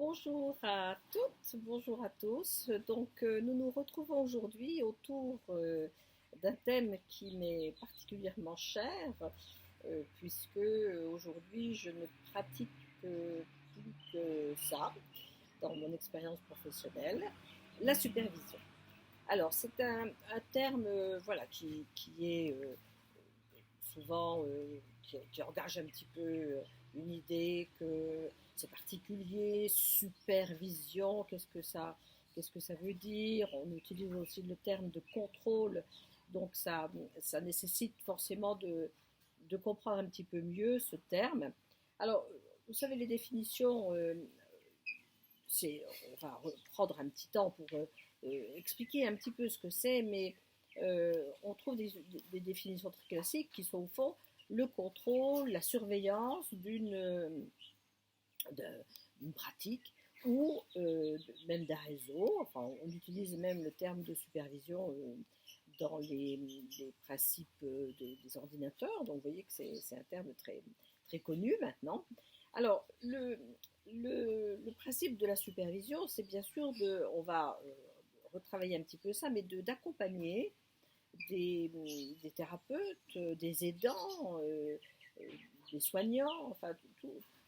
Bonjour à toutes, bonjour à tous. Nous nous retrouvons aujourd'hui autour d'un thème qui m'est particulièrement cher, puisque aujourd'hui je ne pratique plus que ça dans mon expérience professionnelle, la supervision. Alors, c'est un terme voilà, qui est souvent qui engage un petit peu une idée que c'est particulier, supervision, qu'est-ce que ça veut dire. On utilise aussi le terme de contrôle, donc ça nécessite forcément de comprendre un petit peu mieux ce terme. Alors, vous savez, les définitions, on va reprendre un petit temps pour expliquer un petit peu ce que c'est, mais on trouve des définitions très classiques qui sont au fond le contrôle, la surveillance d'une pratique ou même d'un réseau. Enfin, on utilise même le terme de supervision dans les principes des ordinateurs, donc vous voyez que c'est un terme très connu maintenant. Alors, le principe de la supervision, c'est bien sûr on va retravailler un petit peu ça, mais d'accompagner des thérapeutes, des aidants, des soignants, enfin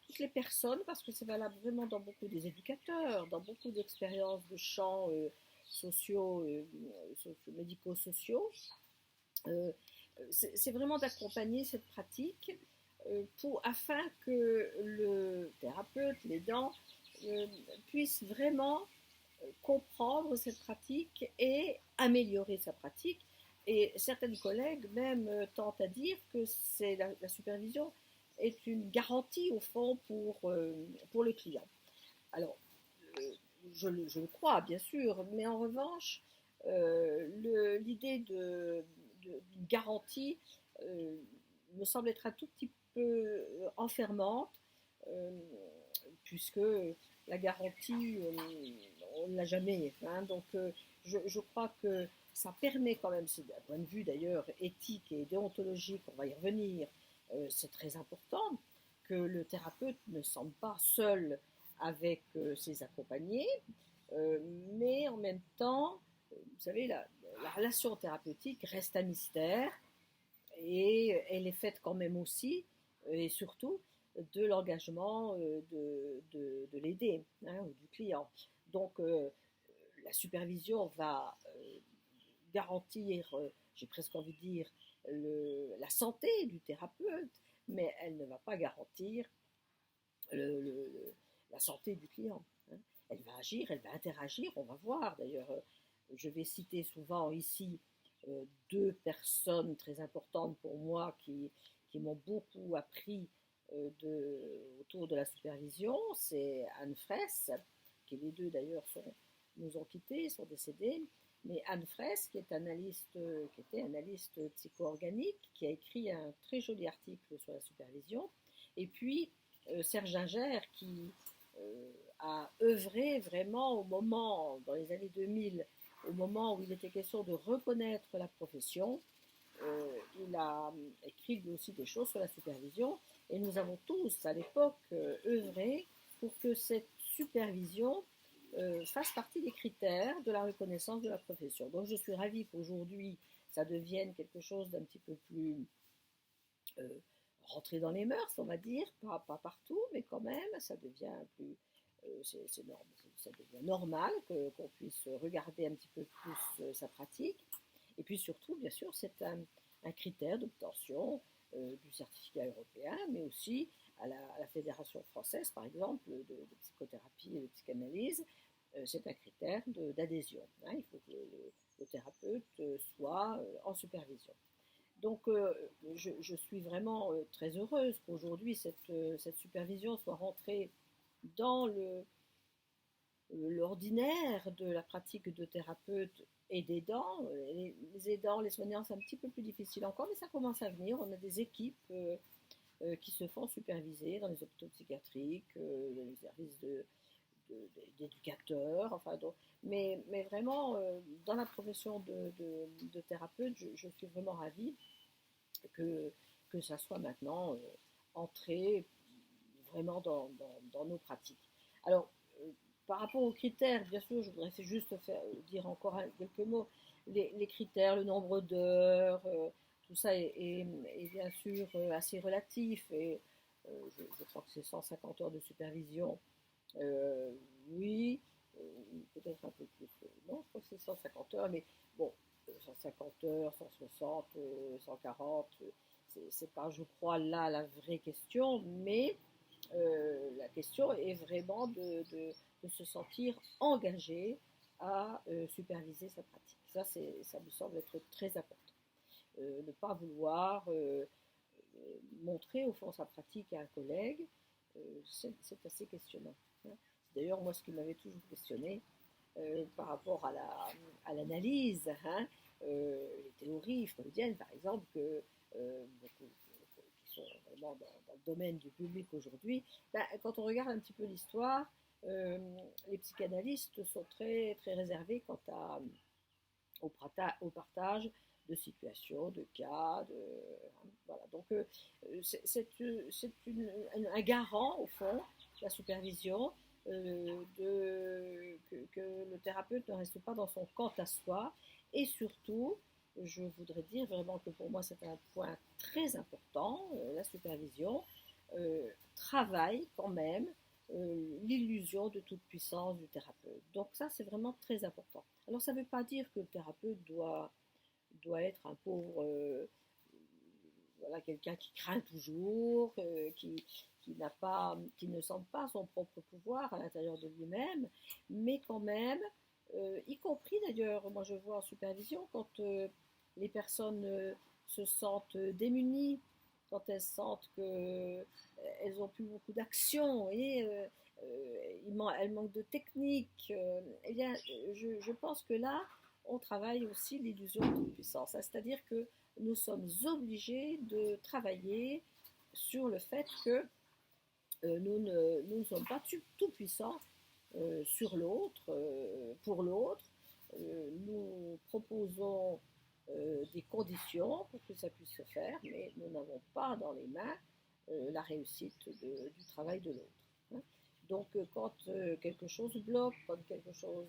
toutes les personnes, parce que c'est valable vraiment dans beaucoup des éducateurs, dans beaucoup d'expériences de champs sociaux, médico-sociaux. Euh, c'est vraiment d'accompagner cette pratique afin que le thérapeute, l'aidant, euh, puisse vraiment comprendre cette pratique et améliorer sa pratique. Et certaines collègues même tentent à dire que la supervision est une garantie au fond pour le client. Alors, euh, je le crois bien sûr, mais en revanche, l'idée d'une garantie euh, me semble être un tout petit peu enfermante, euh, puisque la garantie, on ne l'a jamais. Hein, je crois que ça permet quand même, c'est d'un point de vue d'ailleurs éthique et déontologique, on va y revenir, c'est très important que le thérapeute ne se sente pas seul avec ses accompagnés, euh, mais en même temps, vous savez, la relation thérapeutique reste un mystère et elle est faite quand même aussi, et surtout, de l'engagement de l'aider, hein, ou du client. Donc, la supervision va garantir, j'ai presque envie de dire, la santé du thérapeute, mais elle ne va pas garantir le, le, la santé du client. Hein. Elle va agir, elle va interagir, on va voir. D'ailleurs, je vais citer souvent ici deux personnes très importantes pour moi qui m'ont beaucoup appris autour de la supervision. C'est Anne Fraisse, qui les deux d'ailleurs nous ont quittés, sont décédés. Mais Anne Fraisse, qui était analyste psycho-organique, qui a écrit un très joli article sur la supervision. Et puis, Serge Gingère, qui a œuvré vraiment dans les années 2000, au moment où il était question de reconnaître la profession. Il a écrit lui aussi des choses sur la supervision et nous avons tous à l'époque œuvré pour que cette supervision fasse partie des critères de la reconnaissance de la profession. Donc je suis ravie qu'aujourd'hui ça devienne quelque chose d'un petit peu plus euh, rentré dans les mœurs, on va dire, pas partout, mais quand même, ça devient plus, ça devient normal qu'on puisse regarder un petit peu plus sa pratique. Et puis surtout, bien sûr, c'est un critère d'obtention du certificat européen, mais aussi à la Fédération française, par exemple, de psychothérapie et de psychanalyse, c'est un critère d'adhésion. Hein. Il faut que le thérapeute soit en supervision. Donc, je suis vraiment très heureuse qu'aujourd'hui cette supervision soit rentrée dans l'ordinaire de la pratique de thérapeute et d'aidants. Les aidants, les soignants, c'est un petit peu plus difficile encore, mais ça commence à venir. On a des équipes qui se font superviser dans les hôpitaux psychiatriques, dans les services d'éducateurs, enfin, mais vraiment, dans la profession de thérapeute, je suis vraiment ravie que, que ça soit maintenant entré vraiment dans nos pratiques. Alors, par rapport aux critères, bien sûr, je voudrais juste dire encore quelques mots. Les critères, le nombre d'heures, tout ça est bien sûr assez relatif. Et je crois que c'est 150 heures de supervision. Euh, oui, peut-être un peu plus. Non, je crois que c'est 150 heures, mais bon, 150 heures, 160, 140, c'est pas, je crois, là la vraie question, mais la question est vraiment de se sentir engagé à superviser sa pratique. Ça me semble être très important. Ne pas vouloir montrer au fond sa pratique à un collègue, c'est assez questionnant. Hein. C'est d'ailleurs moi ce qui m'avait toujours questionné par rapport à l'analyse, hein, les théories freudiennes par exemple, beaucoup, qui sont vraiment dans le domaine du public aujourd'hui, ben, quand on regarde un petit peu l'histoire, les psychanalystes sont très, très réservés quant au partage de situations, de cas, voilà. Donc c'est un garant au fond, la supervision, que le thérapeute ne reste pas dans son quant à soi, et surtout, je voudrais dire vraiment que pour moi c'est un point très important, la supervision, travaille quand même l'illusion de toute puissance du thérapeute. Donc ça, c'est vraiment très important. Alors ça ne veut pas dire que le thérapeute doit être un pauvre, voilà, quelqu'un qui craint toujours, qui ne sent pas son propre pouvoir à l'intérieur de lui-même, mais quand même, y compris d'ailleurs, moi je vois en supervision, quand les personnes se sentent démunies, quand elles sentent qu'elles n'ont plus beaucoup d'action, et elles manquent de technique, eh bien, je pense que là, on travaille aussi l'illusion de toute puissance. C'est-à-dire que nous sommes obligés de travailler sur le fait que nous ne sommes pas tout puissants sur l'autre, pour l'autre. Nous proposons des conditions pour que ça puisse se faire, mais nous n'avons pas dans les mains la réussite du travail de l'autre. Hein. Donc quand quelque chose bloque, quand quelque chose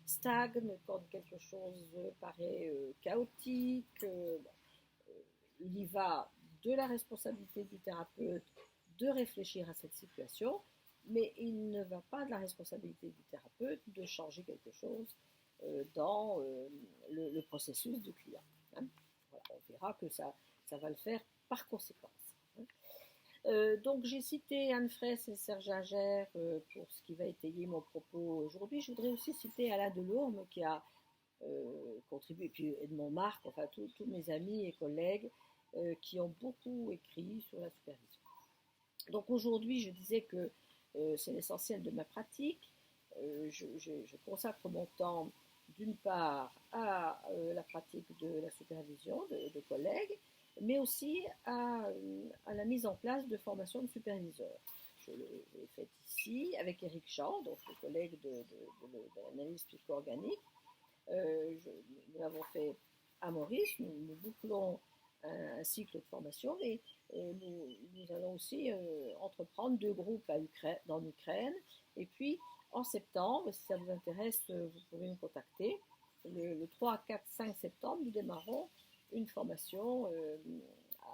stagne, quand quelque chose paraît chaotique, il y va de la responsabilité du thérapeute de réfléchir à cette situation, mais il ne va pas de la responsabilité du thérapeute de changer quelque chose dans le processus du client. Hein. Voilà, on verra que ça va le faire par conséquence. Hein. Donc j'ai cité Anne Fraisse et Serge Inger pour ce qui va étayer mon propos aujourd'hui. Je voudrais aussi citer Alain Delourme qui a contribué, et puis Edmond Marc, enfin tous mes amis et collègues qui ont beaucoup écrit sur la supervision. Donc aujourd'hui, je disais que c'est l'essentiel de ma pratique. Je consacre mon temps d'une part à la pratique de la supervision de collègues, mais aussi à la mise en place de formations de superviseurs. Je l'ai fait ici avec Éric Jean, donc le collègue de l'analyse psycho-organique. Nous l'avons fait à Maurice, nous bouclons un cycle de formation, mais nous allons aussi entreprendre 2 groupes dans l'Ukraine. Et puis, en septembre, si ça vous intéresse, vous pouvez me contacter. Le 3, 4, 5 septembre, nous démarrons une formation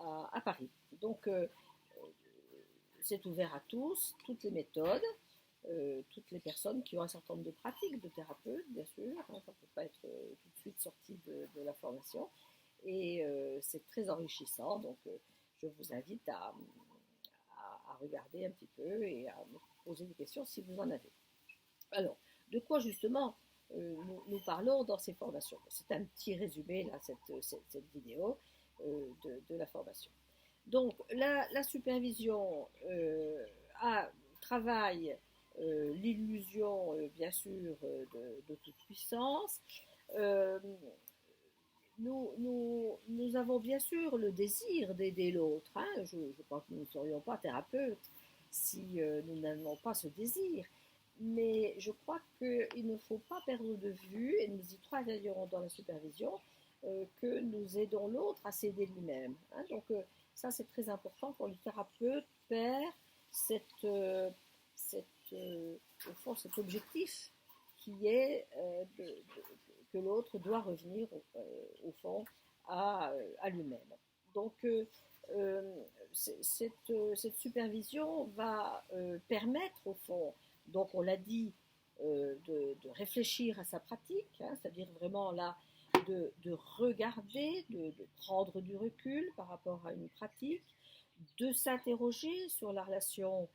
à Paris. Donc, c'est ouvert à tous, toutes les méthodes. Toutes les personnes qui ont un certain nombre de pratiques de thérapeute, bien sûr, hein, ça ne peut pas être tout de suite sorti de la formation, et c'est très enrichissant, donc je vous invite à regarder un petit peu et à me poser des questions si vous en avez. Alors, de quoi justement nous parlons dans ces formations? C'est un petit résumé, là, cette vidéo de la formation. Donc, la supervision travaille l'illusion, bien sûr, de toute puissance. Euh, nous avons bien sûr le désir d'aider l'autre. Hein. Je pense que nous ne serions pas thérapeutes si nous n'avions pas ce désir. Mais je crois qu'il ne faut pas perdre de vue, et nous y travaillerons dans la supervision, que nous aidons l'autre à s'aider lui-même. Hein. Donc ça, c'est très important quand le thérapeute perd cette au fond cet objectif qui est que l'autre doit revenir au fond à lui-même. Donc cette supervision va permettre au fond, donc on l'a dit, de réfléchir à sa pratique, hein, c'est-à-dire vraiment là de regarder, de prendre du recul par rapport à une pratique, de s'interroger sur la relation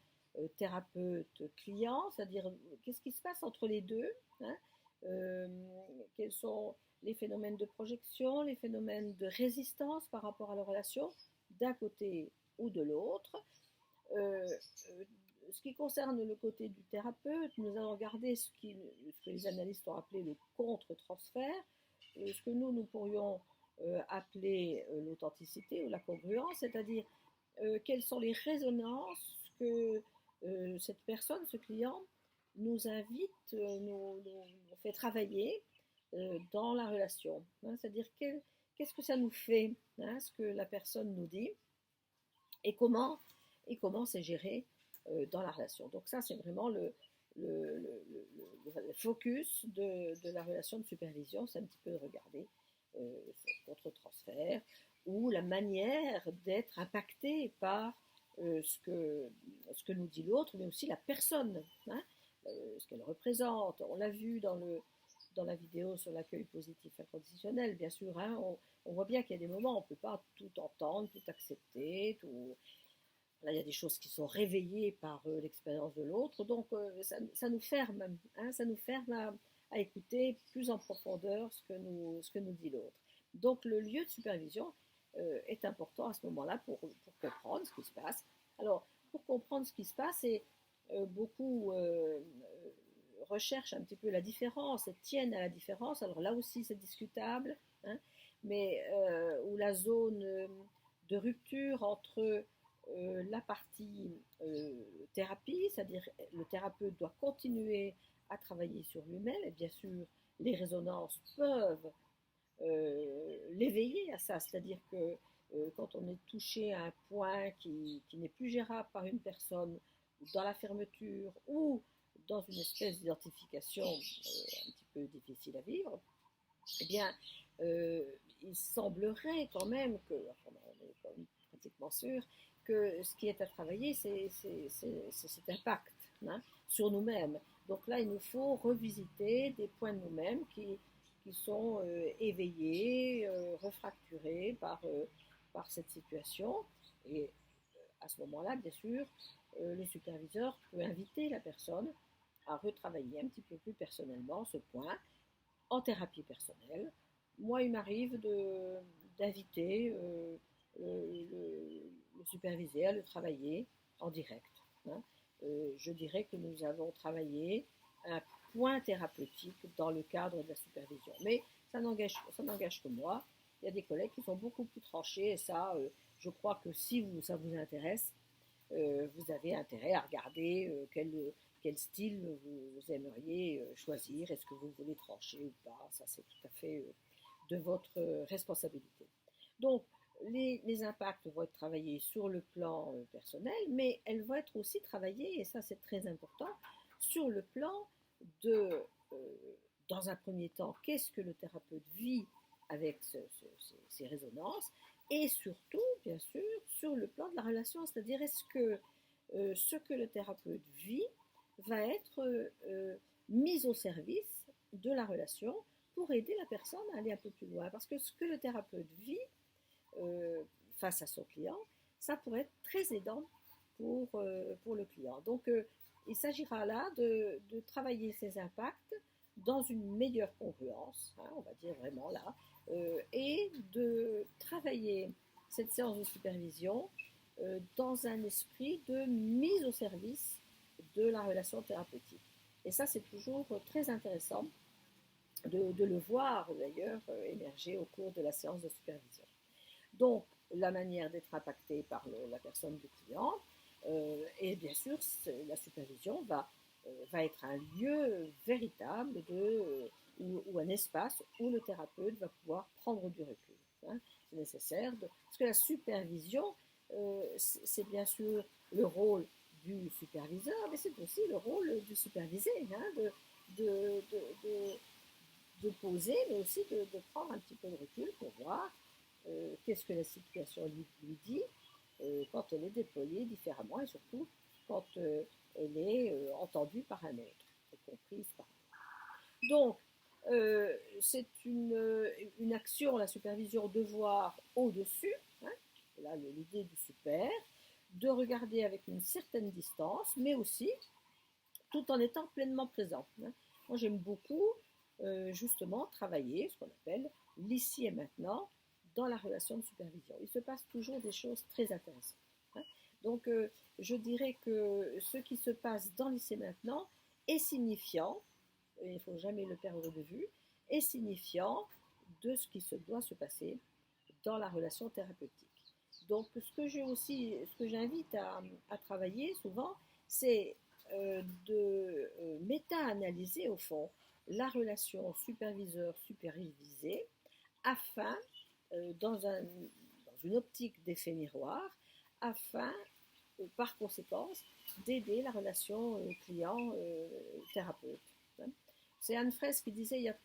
thérapeute-client, c'est-à-dire qu'est-ce qui se passe entre les deux, hein, quels sont les phénomènes de projection, les phénomènes de résistance par rapport à la relation d'un côté ou de l'autre. Euh, euh, Ce qui concerne le côté du thérapeute, nous allons regarder ce que les analystes ont appelé le contre-transfert, ce que nous pourrions appeler l'authenticité ou la congruence, c'est-à-dire quelles sont les résonances que cette personne, ce client, nous invite, nous fait travailler dans la relation. Hein, c'est-à-dire qu'est-ce que ça nous fait, hein, ce que la personne nous dit, et comment c'est géré dans la relation. Donc ça, c'est vraiment le focus de la relation de supervision, c'est un petit peu de regarder ce contre-transfert ou la manière d'être impacté par ce que nous dit l'autre, mais aussi la personne, hein, ce qu'elle représente. On l'a vu dans la vidéo sur l'accueil positif inconditionnel, bien sûr, hein, on voit bien qu'il y a des moments où on ne peut pas tout entendre, tout accepter, tout... Là, il y a des choses qui sont réveillées par l'expérience de l'autre, donc ça nous ferme, hein, ça nous ferme à écouter plus en profondeur ce que nous dit l'autre. Donc le lieu de supervision est important à ce moment-là pour comprendre ce qui se passe. Alors, pour comprendre ce qui se passe, et beaucoup recherchent un petit peu la différence et tiennent à la différence. Alors là aussi, c'est discutable, hein, mais où la zone de rupture entre la partie thérapie, c'est-à-dire le thérapeute doit continuer à travailler sur lui-même, et bien sûr, les résonances peuvent l'éveiller à ça, c'est-à-dire que quand on est touché à un point qui n'est plus gérable par une personne, dans la fermeture ou dans une espèce d'identification un petit peu difficile à vivre, eh bien, il semblerait quand même que, enfin, on est quand même pratiquement sûr, que ce qui est à travailler, c'est cet impact, hein, sur nous-mêmes. Donc là, il nous faut revisiter des points de nous-mêmes qui sont éveillés, refracturés par cette situation. Et à ce moment-là, bien sûr, le superviseur peut inviter la personne à retravailler un petit peu plus personnellement ce point en thérapie personnelle. Moi, il m'arrive d'inviter le supervisé à le travailler en direct, hein. Je dirais que nous avons travaillé un point thérapeutique dans le cadre de la supervision. Mais ça n'engage que moi. Il y a des collègues qui sont beaucoup plus tranchés et ça, je crois que si ça vous intéresse, vous avez intérêt à regarder quel style vous aimeriez choisir. Est-ce que vous voulez trancher ou pas? Ça, c'est tout à fait de votre responsabilité. Donc, les impacts vont être travaillés sur le plan personnel, mais elles vont être aussi travaillées, et ça c'est très important, sur le plan de, dans un premier temps, qu'est-ce que le thérapeute vit avec ces résonances, et surtout, bien sûr, sur le plan de la relation, c'est-à-dire est-ce que ce que le thérapeute vit va être mis au service de la relation pour aider la personne à aller un peu plus loin. Parce que ce que le thérapeute vit face à son client, ça pourrait être très aidant pour le client. Donc, il s'agira là de travailler ces impacts dans une meilleure congruence, hein, on va dire vraiment là, et de travailler cette séance de supervision dans un esprit de mise au service de la relation thérapeutique. Et ça, c'est toujours très intéressant de le voir d'ailleurs émerger au cours de la séance de supervision. Donc, la manière d'être impacté par la personne du client, et bien sûr, la supervision va être un lieu véritable ou un espace où le thérapeute va pouvoir prendre du recul, hein. C'est nécessaire, parce que la supervision, c'est bien sûr le rôle du superviseur, mais c'est aussi le rôle du supervisé, hein, de, de, de, de poser, mais aussi de prendre un petit peu de recul pour voir qu'est-ce que la situation lui dit quand elle est déployée différemment et surtout quand elle est entendue par un autre et comprise par un autre. Donc, c'est une action, la supervision, de voir au-dessus, hein, là l'idée du super, de regarder avec une certaine distance, mais aussi tout en étant pleinement présent, hein. Moi, j'aime beaucoup justement travailler ce qu'on appelle l'ici et maintenant dans la relation de supervision. Il se passe toujours des choses très intéressantes, hein. Donc, je dirais que ce qui se passe dans l'ici et maintenant est signifiant, il ne faut jamais le perdre de vue, est signifiant de ce qui se doit se passer dans la relation thérapeutique. Donc, ce que j'invite à travailler souvent, c'est de méta-analyser au fond la relation superviseur-supervisé afin, dans une optique d'effet miroir, afin, par conséquence, d'aider la relation client-thérapeute. C'est Anne Fraisse qui disait il y a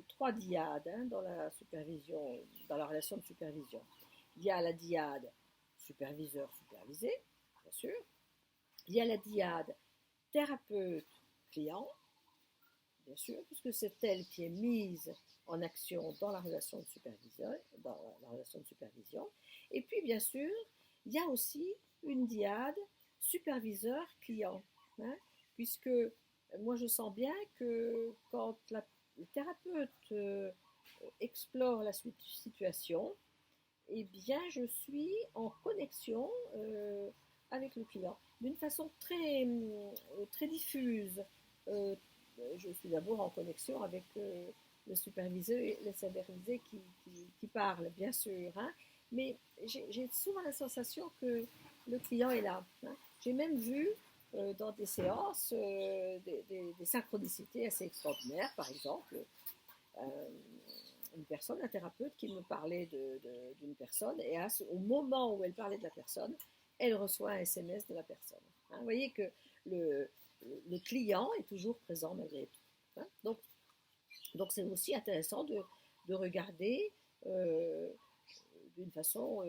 trois dyades, hein, dans la supervision, dans la relation de supervision. Il y a la dyade superviseur-supervisé, bien sûr. Il y a la dyade thérapeute-client, bien sûr, puisque c'est elle qui est mise en action dans la relation de supervision, Et puis, bien sûr, il y a aussi une dyade superviseur-client, hein, puisque moi je sens bien que quand le thérapeute explore la situation, eh bien je suis en connexion avec le client d'une façon très diffuse. Euh, je suis d'abord en connexion avec le supervisé qui parle, bien sûr, hein, mais j'ai souvent la sensation que le client est là, hein. J'ai même vu dans des séances des synchronicités assez extraordinaires, par exemple, une personne, un thérapeute qui me parlait d'une personne, et au moment où elle parlait de la personne, elle reçoit un SMS de la personne, hein. Vous voyez que le client est toujours présent malgré tout, hein. Donc c'est aussi intéressant de regarder d'une façon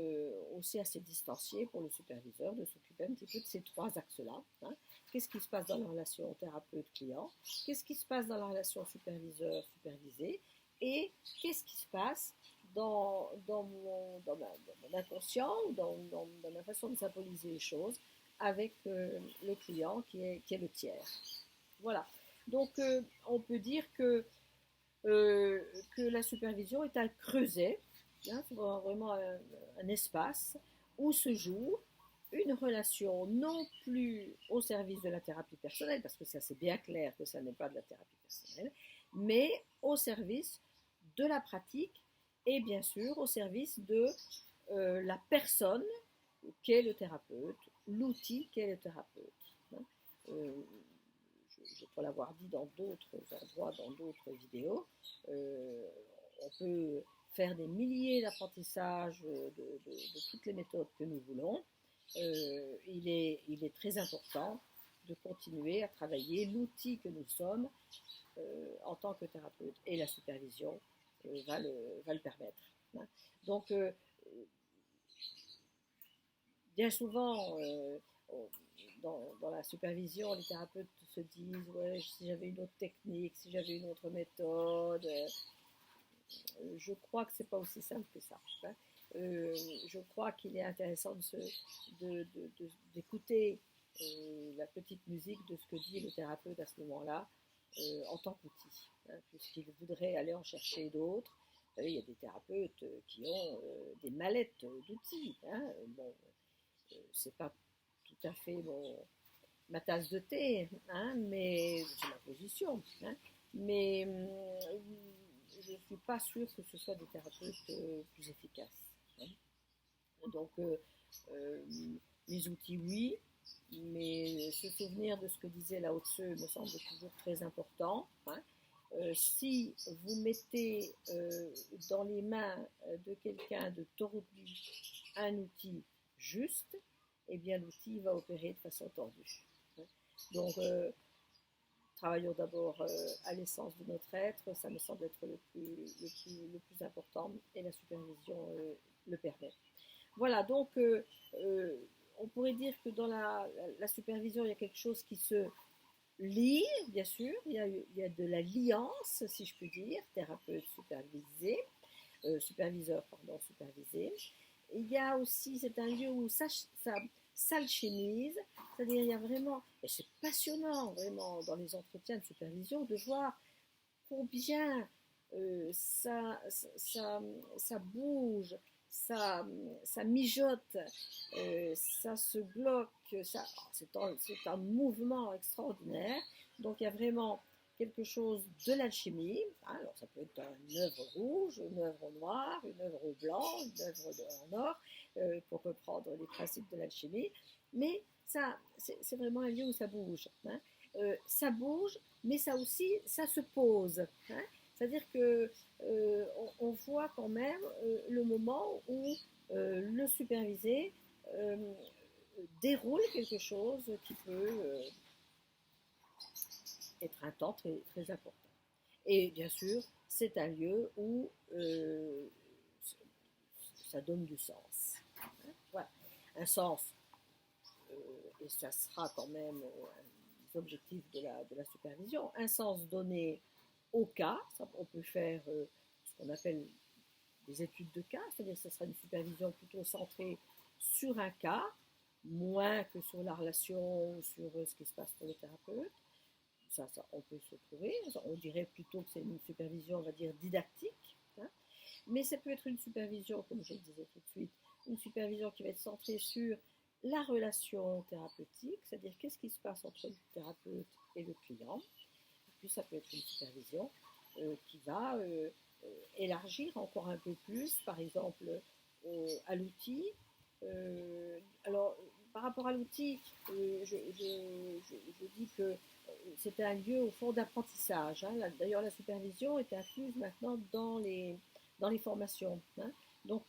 aussi assez distanciée pour le superviseur, de s'occuper un petit peu de ces trois axes-là, hein. Qu'est-ce qui se passe dans la relation thérapeute-client? Qu'est-ce qui se passe dans la relation superviseur-supervisé? Et qu'est-ce qui se passe dans mon inconscient ou dans ma façon de symboliser les choses avec le client qui est le tiers. Voilà. Donc, on peut dire que la supervision est un creuset, hein, c'est vraiment un espace où se joue une relation non plus au service de la thérapie personnelle, parce que ça c'est bien clair que ça n'est pas de la thérapie personnelle, mais au service de la pratique et bien sûr au service de la personne qu'est le thérapeute, l'outil qu'est le thérapeute, hein. Je peux l'avoir dit dans d'autres endroits, dans d'autres vidéos, on peut faire des milliers d'apprentissages de toutes les méthodes que nous voulons. Il est très important de continuer à travailler l'outil que nous sommes en tant que thérapeute, et la supervision va le permettre, hein. Donc, bien souvent, dans la supervision, les thérapeutes se disent ouais, si j'avais une autre technique, si j'avais une autre méthode. Je crois que c'est pas aussi simple que ça, hein. Je crois qu'il est intéressant d'écouter la petite musique de ce que dit le thérapeute à ce moment-là en tant qu'outil, hein, puisqu'il voudrait aller en chercher d'autres. Il y a des thérapeutes qui ont des mallettes d'outils, hein. Bon, c'est pas tout à fait ma tasse de thé, hein, mais c'est ma position, hein, mais je ne suis pas sûre que ce soit des thérapeutes plus efficaces, hein. Donc, les outils, oui, mais se souvenir de ce que disait Lao Tzu me semble toujours très important, hein. Si vous mettez dans les mains de quelqu'un de tordu un outil juste, eh bien l'outil va opérer de façon tordue. Donc, travaillons d'abord à l'essence de notre être, ça me semble être le plus important, et la supervision le permet. Voilà, donc on pourrait dire que dans la supervision, il y a quelque chose qui se lie, bien sûr, il y a de la liance, si je puis dire, thérapeute supervisé, superviseur, pardon, supervisé. Il y a aussi, c'est un lieu où ça s'alchimise, c'est-à-dire il y a vraiment, et c'est passionnant vraiment dans les entretiens de supervision de voir combien ça bouge, ça, ça mijote, ça se bloque, c'est un mouvement extraordinaire. Donc il y a vraiment quelque chose de l'alchimie. Alors ça peut être une œuvre rouge, une œuvre noire, une œuvre blanc, une œuvre en or, pour reprendre les principes de l'alchimie. Mais ça, c'est vraiment un lieu où ça bouge. Hein. Ça bouge, mais ça aussi, ça se pose. Hein. C'est-à-dire que on voit quand même le moment où le supervisé déroule quelque chose qui peut être un temps très, très important. Et bien sûr, c'est un lieu où ça donne du sens. Voilà. Un sens, et ça sera quand même les objectifs de la supervision, un sens donné au cas. On peut faire ce qu'on appelle des études de cas, c'est-à-dire que ce sera une supervision plutôt centrée sur un cas, moins que sur la relation ou sur ce qui se passe pour le thérapeute. Ça, on peut se trouver. On dirait plutôt que c'est une supervision, on va dire, didactique. Hein. Mais ça peut être une supervision, comme je le disais tout de suite, une supervision qui va être centrée sur la relation thérapeutique, c'est-à-dire qu'est-ce qui se passe entre le thérapeute et le client. Et puis ça peut être une supervision qui va élargir encore un peu plus, par exemple, à l'outil. Alors, par rapport à l'outil, je dis que c'était un lieu au fond d'apprentissage. Hein. D'ailleurs, la supervision est incluse maintenant dans les formations. Hein. Donc,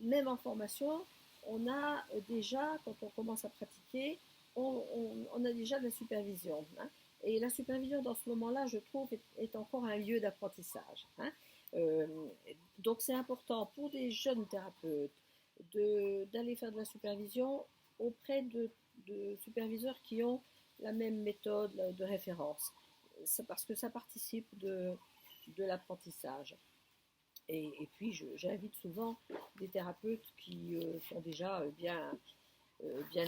même en formation, on a déjà, quand on commence à pratiquer, on a déjà de la supervision. Hein. Et la supervision, dans ce moment-là, je trouve, est encore un lieu d'apprentissage. Hein. Euh, donc, c'est important pour des jeunes thérapeutes d'aller faire de la supervision auprès de superviseurs qui ont la même méthode de référence. C'est parce que ça participe de l'apprentissage. Et puis, j'invite souvent des thérapeutes qui sont déjà bien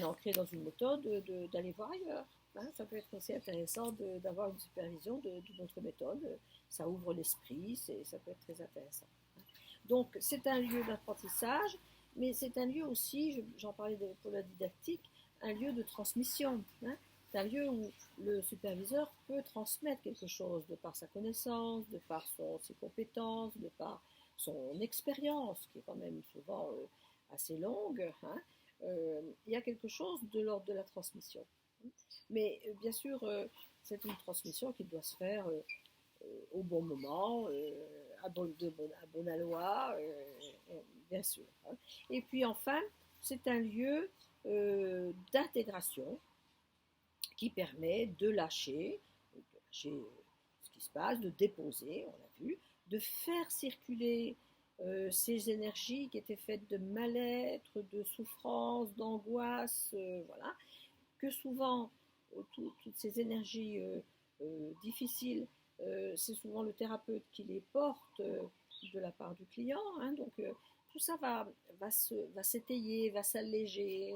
ancrés dans une méthode d'aller voir ailleurs. Hein. Ça peut être aussi intéressant d'avoir une supervision d'une autre méthode. Ça ouvre l'esprit, ça peut être très intéressant. Donc, c'est un lieu d'apprentissage, mais c'est un lieu aussi, j'en parlais pour la didactique, un lieu de transmission. Hein. C'est un lieu où le superviseur peut transmettre quelque chose de par sa connaissance, de par ses compétences, de par son expérience, qui est quand même souvent assez longue. Hein. Il y a quelque chose de l'ordre de la transmission. Mais bien sûr, c'est une transmission qui doit se faire au bon moment, à bon aloi, bien sûr. Hein. Et puis enfin, c'est un lieu d'intégration qui permet de lâcher ce qui se passe, de déposer, on l'a vu, de faire circuler ces énergies qui étaient faites de mal-être, de souffrance, d'angoisse, voilà, que souvent toutes ces énergies difficiles, c'est souvent le thérapeute qui les porte de la part du client. Hein, donc tout ça va s'étayer, va s'alléger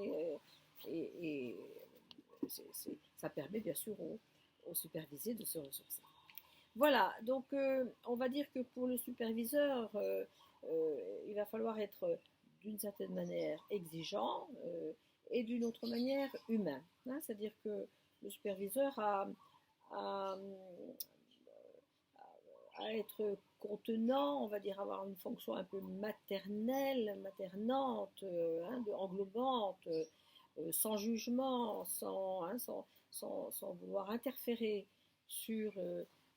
et ça permet bien sûr aux supervisés de se ressourcer. Voilà, donc on va dire que pour le superviseur, il va falloir être d'une certaine manière exigeant et d'une autre manière humain. Hein, c'est-à-dire que le superviseur a, à être contenant, on va dire avoir une fonction un peu maternelle, maternante, hein, englobante, sans jugement, sans vouloir interférer sur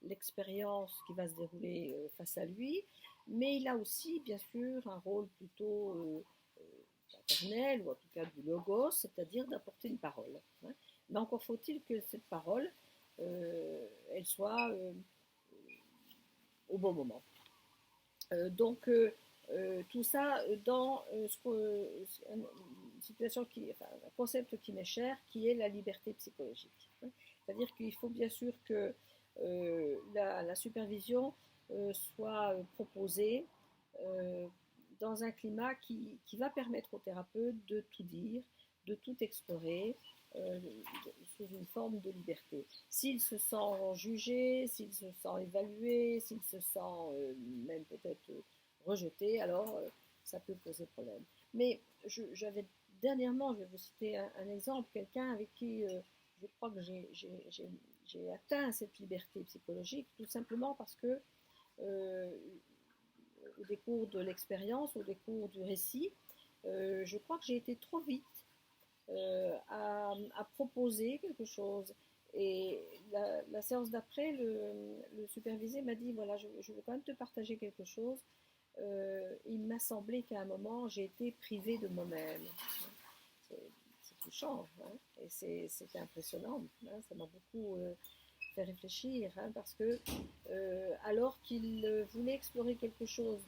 l'expérience qui va se dérouler face à lui, mais il a aussi bien sûr un rôle plutôt maternelle, ou en tout cas du logos, c'est-à-dire d'apporter une parole. Hein. Mais encore faut-il que cette parole, elle soit au bon moment. Tout ça dans une situation enfin, un concept qui m'est cher, qui est la liberté psychologique. Hein. C'est-à-dire qu'il faut bien sûr que la supervision soit proposée dans un climat qui va permettre au thérapeute de tout dire, de tout explorer, euh, sous une forme de liberté. S'il se sent jugé, s'il se sent évalué, s'il se sent même peut-être rejeté, alors ça peut poser problème. Mais j'avais dernièrement, je vais vous citer un exemple, quelqu'un avec qui je crois que j'ai atteint cette liberté psychologique, tout simplement parce que euh, au décours de l'expérience, au décours du récit, je crois que j'ai été trop vite à proposer quelque chose. Et la séance d'après, le supervisé m'a dit, voilà, je veux quand même te partager quelque chose. Il m'a semblé qu'à un moment, j'ai été privée de moi-même. C'est touchant, hein, et c'est impressionnant. Hein, ça m'a beaucoup fait réfléchir, hein, parce que alors qu'il voulait explorer quelque chose,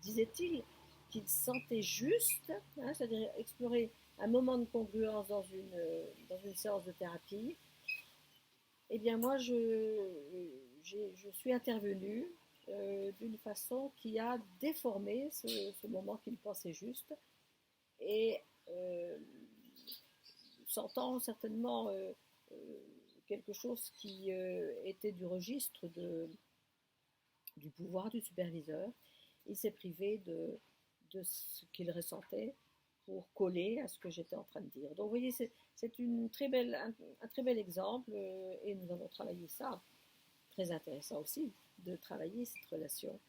disait-il, qu'il sentait juste, hein, c'est-à-dire explorer un moment de congruence dans une séance de thérapie, eh bien moi je suis intervenue d'une façon qui a déformé ce moment qu'il pensait juste et sentant certainement quelque chose qui était du registre du pouvoir du superviseur, il s'est privé de ce qu'il ressentait pour coller à ce que j'étais en train de dire. Donc vous voyez, c'est un très bel exemple et nous avons travaillé ça. Très intéressant aussi de travailler cette relation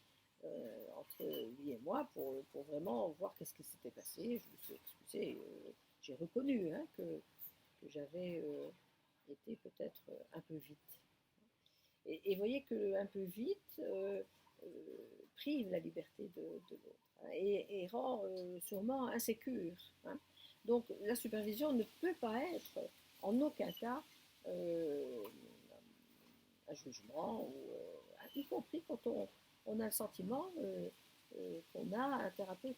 entre lui et moi pour vraiment voir qu'est-ce qui s'était passé. Je me suis excusée, j'ai reconnu hein, que j'avais été peut-être un peu vite. Et vous voyez qu'un peu vite prive la liberté de l'autre hein, et rend sûrement insécure. Hein. Donc la supervision ne peut pas être en aucun cas un jugement, y compris quand on a le sentiment qu'on a un thérapeute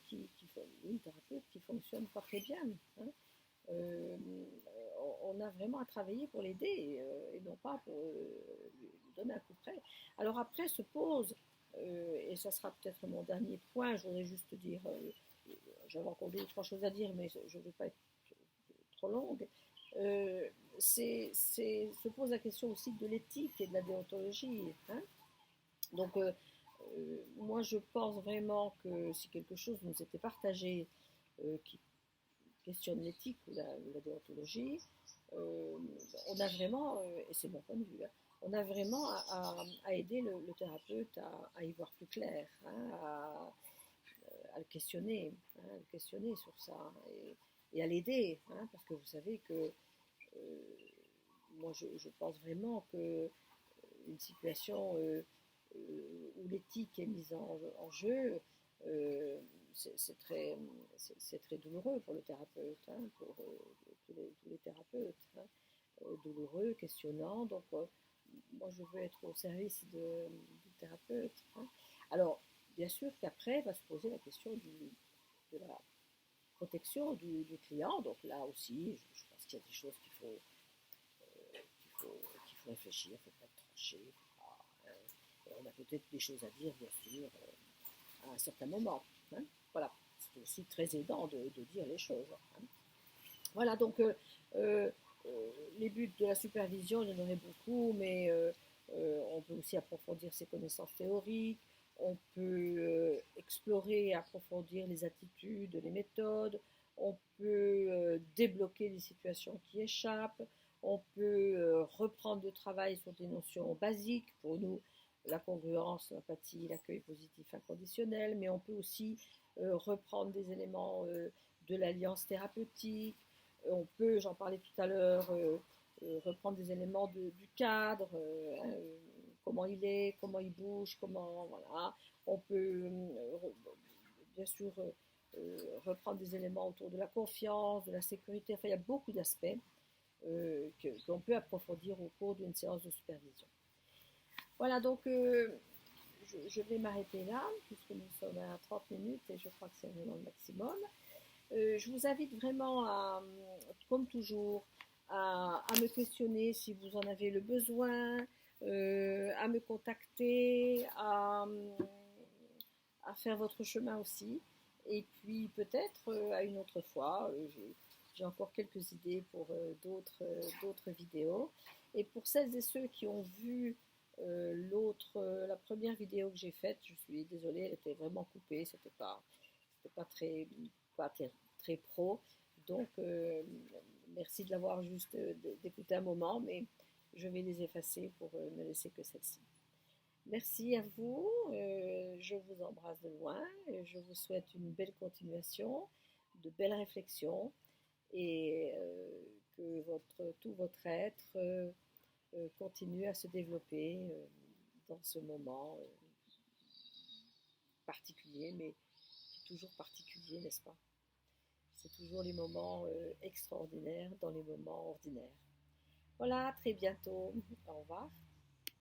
une thérapeute qui fonctionne pas très bien. Hein. Euh, on a vraiment à travailler pour l'aider et non pas pour lui donner un coup de près. Alors après se pose, et ça sera peut-être mon dernier point, je voudrais juste dire, j'avais encore deux ou trois choses à dire, mais je ne veux pas être trop longue. Se pose la question aussi de l'éthique et de la déontologie. Hein. Donc, moi, je pense vraiment que si quelque chose nous était partagé qui questionne l'éthique ou la déontologie, on a vraiment, et c'est mon point de vue, hein, on a vraiment à aider le thérapeute à y voir plus clair, hein, à le questionner, hein, à le questionner sur ça, et à l'aider, hein, parce que vous savez que moi je pense vraiment que une situation où l'éthique est mise en jeu, euh, c'est très douloureux pour le thérapeute, hein, pour tous les thérapeutes, hein, douloureux, questionnant. Donc, moi, je veux être au service du thérapeute. Hein. Alors, bien sûr qu'après va se poser la question de la protection du client. Donc là aussi, je pense qu'il y a des choses qu'il faut réfléchir, il ne faut pas trancher. On a peut-être des choses à dire, bien sûr, à un certain moment. Hein. Voilà, c'est aussi très aidant de dire les choses. Hein. Voilà, donc euh, les buts de la supervision, il y en aurait beaucoup, mais on peut aussi approfondir ses connaissances théoriques, on peut explorer et approfondir les attitudes, les méthodes, on peut débloquer les situations qui échappent, on peut reprendre le travail sur des notions basiques, pour nous, la congruence, l'empathie, l'accueil positif inconditionnel, mais on peut aussi reprendre des éléments de l'alliance thérapeutique, on peut, j'en parlais tout à l'heure, reprendre des éléments du cadre, hein, comment il est, comment il bouge, comment, voilà. On peut, bien sûr, reprendre des éléments autour de la confiance, de la sécurité. Enfin, il y a beaucoup d'aspects qu'on peut approfondir au cours d'une séance de supervision. Voilà, donc je vais m'arrêter là, puisque nous sommes à 30 minutes et je crois que c'est vraiment le maximum. Je vous invite vraiment à, comme toujours, à me questionner si vous en avez le besoin, à me contacter, à faire votre chemin aussi. Et puis peut-être à une autre fois, j'ai encore quelques idées pour d'autres vidéos. Et pour celles et ceux qui ont vu la première vidéo que j'ai faite, je suis désolée, elle était vraiment coupée, c'était pas très pro. Donc, merci de l'avoir juste d'écouter un moment, mais je vais les effacer pour ne laisser que celle-ci. Merci à vous, je vous embrasse de loin, et je vous souhaite une belle continuation, de belles réflexions et que tout votre être continue à se développer dans ce moment particulier, mais toujours particulier, n'est-ce pas? C'est toujours les moments extraordinaires dans les moments ordinaires. Voilà, à très bientôt. Au revoir.